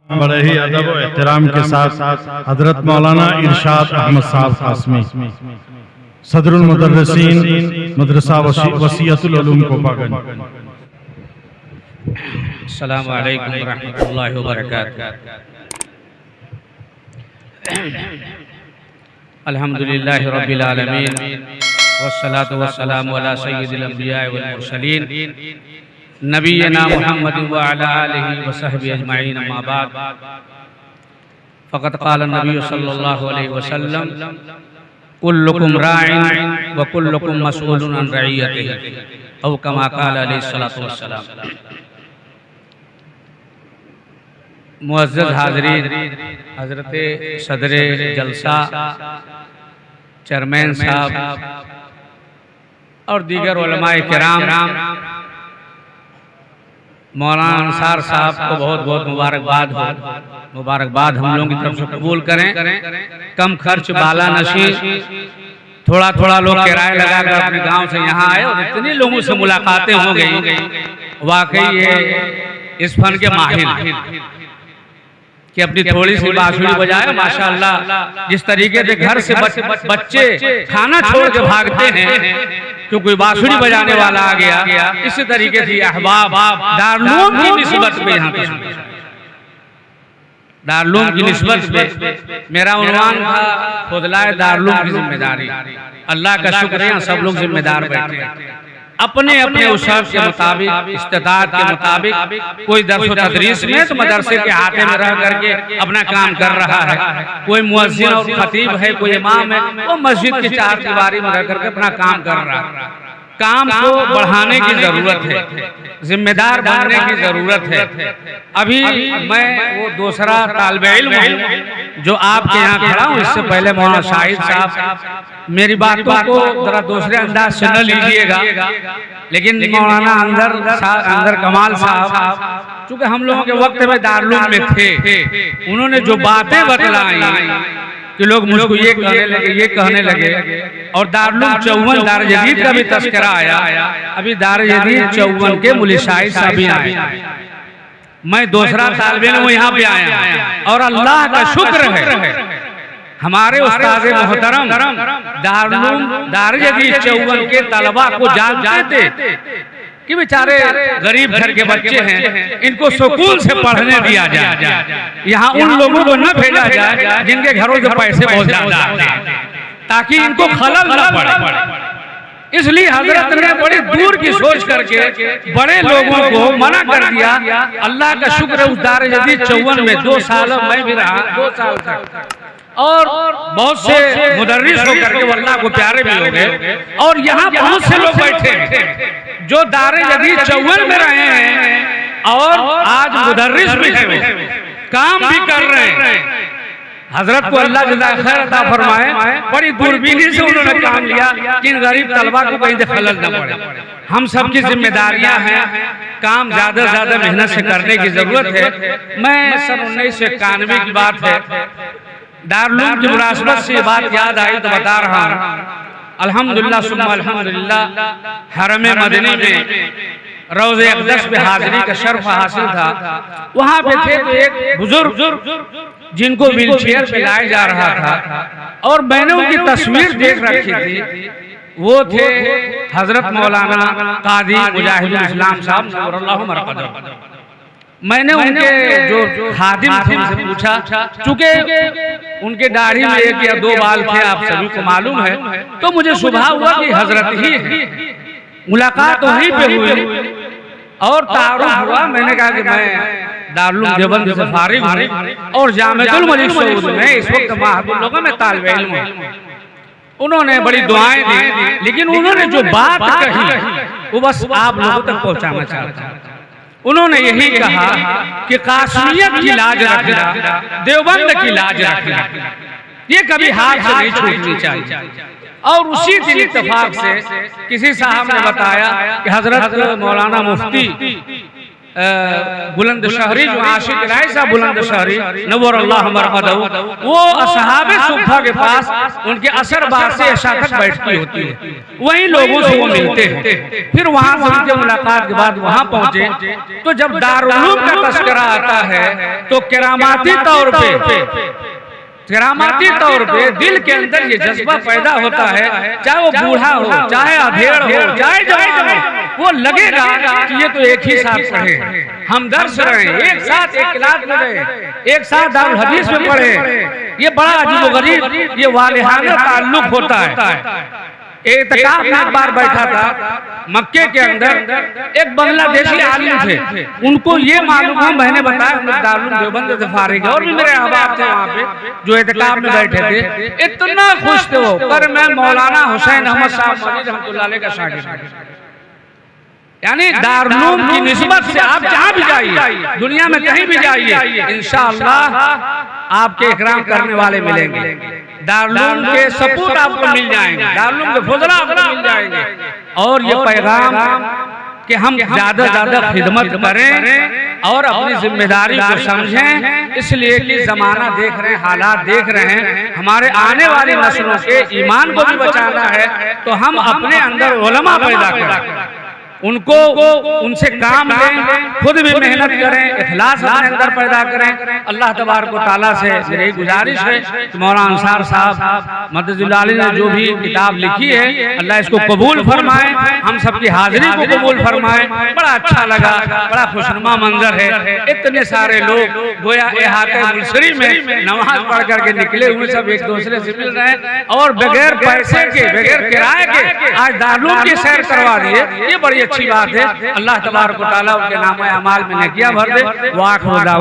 बड़े ही अदब और एहतराम के साथ हजरत मौलाना इरशाद अहमद साहब कासमी सदरुल मुदर्रिसीन मदरसा वसीयतुल उलूम कोपागंज। अस्सलामु अलैकुम व रहमतुल्लाहि व बरकातुहू। अल्हम्दुलिल्लाहि रब्बिल आलमीन वस्सलातु वस्सलामु अला सय्यिदिल अंबिया वल मुरसलीन नबीना मुहम्मद व अला आलिहि व सहबिहि अजमईन। अम्मा बाद फ़क़द क़ाल नबी सल्लल्लाहु अलैहि वसल्लम कुल्लुकुम राइन व कुल्लुकुम मसऊलुन अन रइयतिहि औ कमा क़ाल अलैहिस्सलातु वस्सलाम। मुअज़्ज़ज़ हाज़रीन, हज़रत सदरे जलसा, चेयरमैन साहब और दीगर उलमाए किराम, मौलाना अंसार साहब को बहुत बहुत मुबारकबाद हो। मुबारकबाद हम लोगों की तरफ से कबूल करें। कम खर्च बाला नशी, थोड़ा थोड़ा लोग किराया लगाकर अपने गांव से यहाँ आए और इतने लोगों से मुलाकातें हो गई। वाकई ये इस फन के माहिर कि अपनी थोड़ी सी बांसुरी बजाए। माशाअल्लाह, जिस तरीके से घर से बच्चे खाना छोड़ के भागते हैं क्यों कोई बांसुरी बजाने वाला आ गया, इसी तरीके से अहबाब दारुल की निस्बत पे यहाँ पे दारुल की निस्बत पे मेरा उन्वान था खुदलाए दारुल की जिम्मेदारी। अल्लाह का शुक्र है सब लोग जिम्मेदार बैठे हैं अपने अपने उसूल के मुताबिक, इस्तिताअत के मुताबिक। कोई दर्स व तदरीस में तो मदरसे के हाथे में रह करके अपना काम कर रहा है, कोई मुअज्जिन और खतीब है, कोई इमाम है, वो मस्जिद की चार दीवारी में रह करके अपना काम कर रहा है। काम को बढ़ाने की जरूरत है, जिम्मेदार बनने की जरूरत है। अभी मैं वो दूसरा तालिबे इल्म हूँ जो आपके यहाँ खड़ा हूँ। इससे पहले मौलाना शाहिद साहब मेरी बातों को जरा दूसरे अंदाज से न लीजिएगा, लेकिन मौलाना अंदर कमाल साहब चूंकि हम लोगों के वक्त में दारुल में थे, उन्होंने जो बातें बतलाई कि लोग मुझको ये कहने लगे और दारुल 54 दार जदीद का भी तस्करा आया। अभी दार जदीद 54 के मुल्क शाहिद साहब भी आए, मैं दूसरा तालिबे इल्म यहाँ पे आया और अल्लाह का शुक्र है हमारे उस्ताद मोहतरम दार जदीद 54 के तलबा को जानते थे कि बेचारे गरीब घर के बच्चे हैं, इनको सुकून से पढ़ने दिया जाए। यहाँ उन लोगों को न भेजा जाए जिनके घरों से पैसे बहुत ज्यादा आते हैं, ताकि इनको खलल न पड़े। इसलिए हजरत ने बड़ी दूर की सोच करके बड़े लोगों को मना कर दिया। अल्लाह का शुक्र है उस दार जदीद 54 में 2 साल मैं भी रहा, 2 साल तक, और बहुत से मुदर्रिस होकर के अल्लाह को प्यारे भी हो गए। और यहाँ बहुत से लोग बैठे हैं जो दार जदीद 54 में रहे हैं और आज मुदर्रिस भी हैं, काम भी कर रहे हैं। हजरत को अल्लाह जज़ाए खैर अता फरमाए, बड़ी दूरबीनी से उन्होंने काम लिया कि इन गरीब तलबा को कहीं से खलल न पड़े। हम सबकी जिम्मेदारियां हैं, काम ज्यादा से ज्यादा मेहनत से करने की जरूरत है। मैं सन 1991 की बात है, दारुल की मुनासबत से बात याद आई तो बता रहा हूँ। अल्हम्दुलिल्लाह सुम्मा अल्हम्दुलिल्लाह, हरम मदनी में रोज़े अक़दस पे हाजिरी का शर्फ हासिल था। वहाँ पे थे तो एक बुजुर्ग जिनको व्हील चेयर पे लाया जा रहा था और मैंने उनकी तस्वीर देख रखी थी। वो थे हजरत मौलाना कादी मुजाहिदुल इस्लाम साहब नूरुल्लाह मरक़दहू। मैंने उनके जो खादिम थे उनसे पूछा, चूंकि उनके दाढ़ी में 1 या 2 बाल थे, आप सभी को मालूम है, तो मुझे शुबहा हुआ कि हजरत ही है। मुलाकात वहीं पे हुई और तारुफ हुआ। मैंने कहा कि मैं दारुल देवबंद से फारिग हूँ और जामिअतुल मलिक सऊद में इस वक्त महदूद लोगों में तालिबे इल्म हूँ। उन्होंने बड़ी दुआएं दी, लेकिन उन्होंने जो बात कही वो बस आप लोगों तक पहुँचाना चाहता हूँ। उन्होंने यही कहा कि कासमियत की लाज रखना, देवबंद की लाज रखना, ये कभी हाथ से नहीं छूटनी चाहिए। और उसी दिन इत्तेफाक से किसी साहब ने बताया कि हजरत मौलाना मुफ्ती बुलंद शहरी जो आशिक राय साहब बुलंद शहरी नवर अल्लाह मरकदहू, वो असहाबे सुफ़ा के पास उनके असर बार से ऐशा तक बैठती होती है, वहीं लोगों से वो मिलते हैं। फिर वहां से उनके मुलाकात के बाद वहां पहुंचे तो जब दारुल उलूम का तस्करा आता है तो करामाती तौर पे दिल के अंदर ये जज्बा पैदा होता है, चाहे वो बूढ़ा हो, चाहे अधेड़ हो, चाहे जवान हो, वो लगेगा कि ये तो एक ही साथ पढ़े, हम दर्स रहे, एक साथ एक क्लास में रहे, एक साथ दारुल हदीस में पढ़े। ये बड़ा अजीबोगरीब ये वालिहाना ताल्लुक होता है। एतकाफ में एक बार बैठा था मक्के के अंदर, एक बांग्लादेशी आलिम थे, उनको ये मालूम है, मैंने बताया हम दारुल देवबंद से फारिग है और भी मेरे अहबाब थे वहाँ पे जो एतकाफ में बैठे थे, इतना खुश थे वो, पर मैं मौलाना हुसैन अहमद साहब मौलवी रहमतुल्लाह अलैह का शागिर्द। यानी दारुल की निस्बत से आप जहाँ भी जाइए, दुनिया में कहीं भी जाइए, इंशाअल्लाह आपके इकराम करने वाले मिलेंगे, दारुल के सपूत आपको मिल जाएंगे, दारुल के फुजला आपको मिल जाएंगे। और ये पैगाम कि हम ज्यादा ज्यादा खिदमत करें और अपनी जिम्मेदारी को समझें, इसलिए कि जमाना देख रहे हैं, हालात देख रहे हैं, हमारे आने वाली नस्लों के ईमान को भी बचाना है, तो हम अपने अंदर उलमा पैदा करें, उनको उनसे काम लें, खुद भी मेहनत करें, इखलास अपने अंदर पैदा करें। अल्लाह तबारक व तआला से मेरी गुजारिश है कि मौलाना अंसार साहब मददुल्लाह अलैह ने जो भी किताब लिखी है, अल्लाह इसको कबूल फरमाए, हम सबकी हाजिरी को कबूल फरमाए। बड़ा अच्छा लगा, बड़ा खुशनुमा मंजर है, इतने सारे लोग गोया इहाते मुलसरी में नमाज पढ़ करके निकले हुए, सब एक दूसरे से मिल रहे हैं और बगैर पैसे के, बगैर किराए के आज दारुल की सैर करवा दिए, ये बड़ी अच्छी बात है। अल्लाह तबारक व तआला उनके नाम अमाल में नेकियां भर दे। वाह खुदा